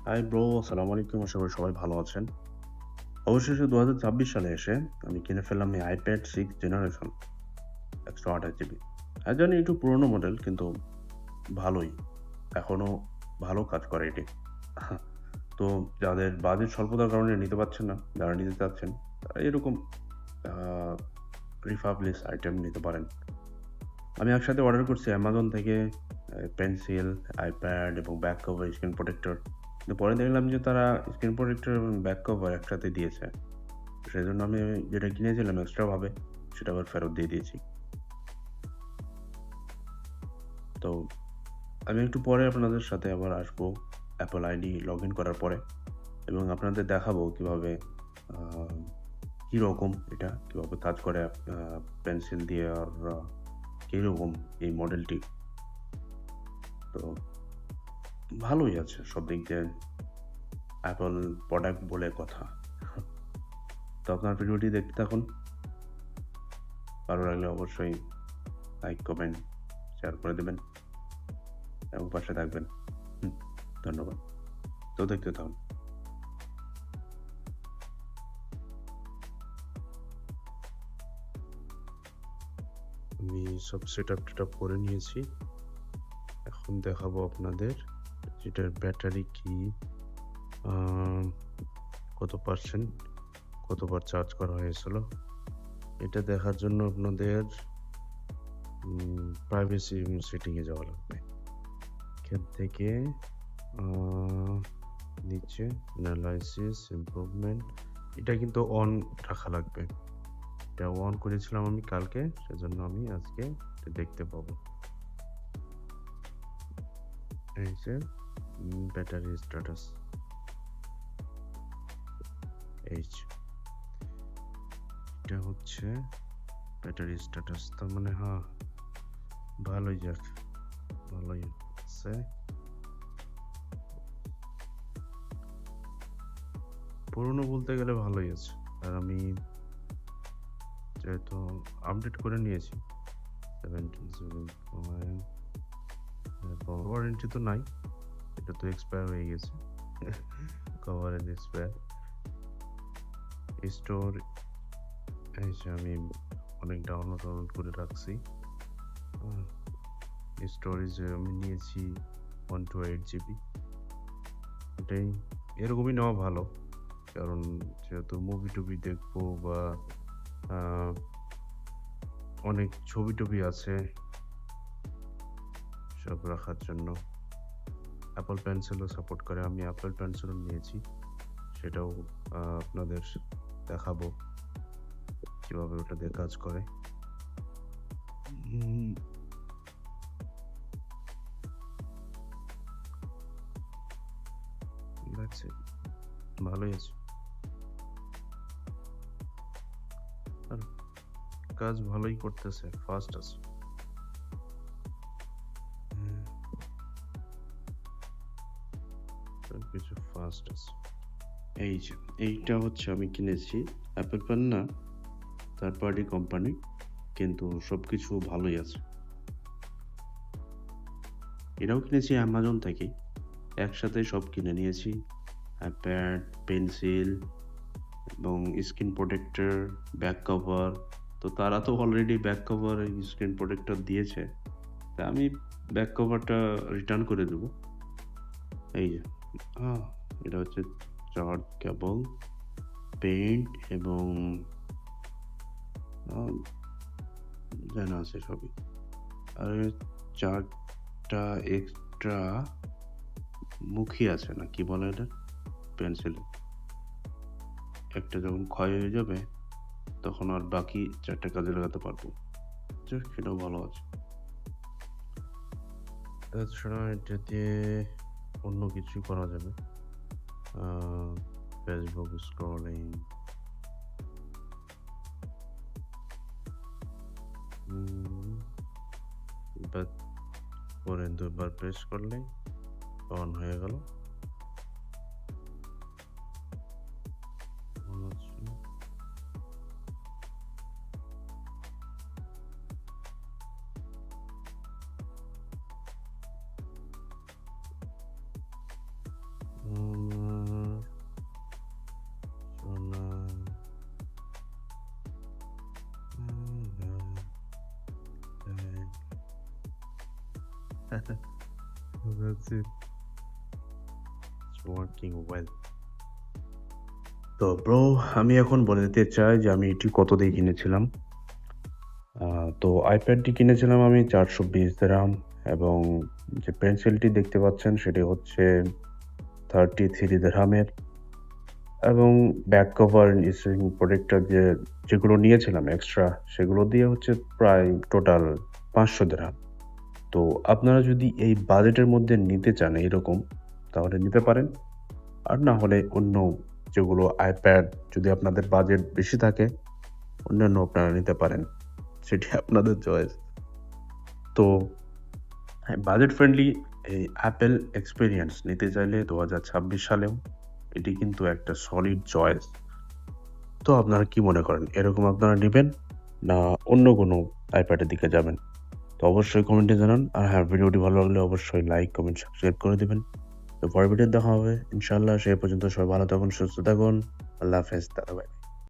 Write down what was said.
Hi bro, আসসালামু আলাইকুম। আশা করি সবাই ভালো আছেন। অবশেষে ২০২৬ সালে এসে আমি কিনে ফেললাম এই iPad 6 জেনারেশন ১২৮ জিবি। জানি একটু পুরোনো মডেল কিন্তু ভালোই। এখনো ভালো কাজ করে এটি। তো যাদের বাজেট স্বল্পতার কারণে নিতে পারছেন না, যারা নিতে চাচ্ছেন তারা এরকম আ রিফাবলিশ আইটেম নিতে পারেন। আমি একসাথে অর্ডার করছি Amazon থেকে পেন্সিল, iPad এবং ব্যাক কভার, স্ক্রিন প্রোটেক্টর। কিন্তু পরে দেখলাম যে তারা স্ক্রিন প্রোটেক্টর এবং ব্যাক কভার একসাথে দিয়েছে। সেজন্য আমি যেটা কিনেছিলাম এক্সট্রা ভাবে সেটা আবার ফেরত দিয়ে দিয়েছি। তো আমি একটু পরে আপনাদের সাথে আবার আসবো Apple আইডি লগইন করার পরে এবং আপনাদের দেখাবো কিভাবে আ কিরকম এটা, কিভাবে কাজ করে পেন্সিল দিয়ে আর কিরকম এই মডেলটি। তো ভালোই আছে সব দিক দিয়ে Apple প্রোডাক্ট বলে কথা। তো আপনার ভিডিওটি দেখতে থাকুন। ভালো লাগলে অবশ্যই লাইক, কমেন্ট, শেয়ার করে দেবেন এবং পাশে থাকবেন। হুম, ধন্যবাদ। তো দেখতে থাকুন। আমি সব সেটআপ করে নিয়েছি। এখন দেখাবো আপনাদের এটার ব্যাটারি কি, আ কত পার্সেন্ট, কতবার চার্জ করা হয়েছিল। এটা দেখার জন্য আপনাদের প্রাইভেসি সেটিং এ যাওয়া লাগবে। এখান থেকে আ নিচে এনালাইসিস, ইমপ্রুভমেন্ট এটা কিন্তু অন রাখা লাগবে। এটা অন করেছিলাম আমি কালকে, সেজন্য আমি আজকে এটা দেখতে পাবো। এই যে ব্যাটারি স্ট্যাটাস, এই যে এটা হচ্ছে ব্যাটারি স্ট্যাটাস। তার মানে হ্যাঁ, ভালোই যাক, ভালোই আছে। পুরনো বলতে গেলে ভালোই আছে। আর আমি যেহেতু আপডেট করে নিয়েছি 17.5 ওয়ারেন্টি তো নাই, এটা তো এক্সপায়ার হয়ে গেছে। Coverage expire. স্টোর এই যে আমি অনেক ডাউনলোড করে রাখছি। স্টোরেজ আমি নিয়েছি 128 জিবি। এটাই, এরকমই নেওয়া ভালো। কারণ যেহেতু মুভি-টুভি দেখবো বা আহ, অনেক ছবি-টবি আছে সব রাখার জন্য। অ্যাপল পেন্সিলও সাপোর্ট করে। আমি অ্যাপল পেন্সিলও নিয়েছি। সেটাও আপনাদের দেখাবো কিভাবে ওটা দিয়ে কাজ করে। উম, লাগছে, ভালোই আছে। আর কাজ ভালোই করতেছে, ফাস্ট আছে। হুম, সবকিছু ফাস্ট আছে। এই যে এইটা হচ্ছে আমি কিনেছি অ্যাপল পেন না, থার্ড পার্টি কোম্পানি, কিন্তু সবকিছু ভালোই আছে। এটাও কিনেছি অ্যামাজন থেকে, একসাথে সব কিনে নিয়েছি। প্যাড, পেন্সিল এবং স্ক্রিন প্রোটেক্টর, ব্যাক কভার। তো তারা তো already back cover, screen protector দিয়েছে। তা আমি ব্যাক কভারটা রিটার্ন করে দেবো। এই যে এটা হচ্ছে চার্জ কেবল, পেইন্ট এবং আ জানা আছে সবই। আর ৪ টা এক্সট্রা মুখী আছে না কি বলে এটা? পেন্সিলে। একটা যখন ক্ষয় হয়ে যাবে তখন আর বাকি ৪ টা কাজে লাগাতে পারবো। যাক, সেটাও ভালো আছে। তাছাড়া এটা দিয়ে অন্য কিছু করা যাবে। আ Facebook স্ক্রলিং, উম বা ফোনে ২ বার প্রেস করলেই অন হয়ে গেল। অন হচ্ছে। That's it. It's working well. তো ব্রো, আমি এখন বলে দিতে চাই যে আমি এটি কত দিয়ে কিনেছিলাম। তো আইপ্যাডটি কিনেছিলাম আমি 420 দিরহাম এবং যে পেন্সিলটি দেখতে পাচ্ছেন সেটি হচ্ছে 33 দিরহামের এবং ব্যাক কভার, স্ক্রিন প্রোটেক্টর যেগুলো নিয়েছিলাম এক্সট্রা সেগুলো দিয়ে হচ্ছে প্রায় টোটাল 500 দিরহাম। তো আপনারা যদি এই বাজেটের মধ্যে নিতে চান এইরকম তাহলে নিতে পারেন। আর না হলে অন্য যেগুলো আইপ্যাড যদি আপনাদের বাজেট বেশি থাকে অন্যান্য আপনারা নিতে পারেন। সেটি আপনাদের চয়েস। তো হ্যাঁ, বাজেট ফ্রেন্ডলি এই অ্যাপেল এক্সপেরিয়েন্স নিতে চাইলে 2026 সালেও এটি কিন্তু একটা সলিড চয়েস। তো আপনারা কি মনে করেন? এরকম আপনারা নিবেন? না অন্য কোনো আইপ্যাডের দিকে যাবেন? তো অবশ্যই কমেন্টে জানান। আর হ্যাঁ, ভিডিওটি ভালো লাগলে অবশ্যই লাইক, কমেন্ট, সাবস্ক্রাইব করে দিবেন। তো পরের ভিডিওতে দেখা হবে ইনশাআল্লাহ। সেই পর্যন্ত সবাই ভালো থাকুন, সুস্থ থাকুন। আল্লাহ হাফেজ। Tata, by.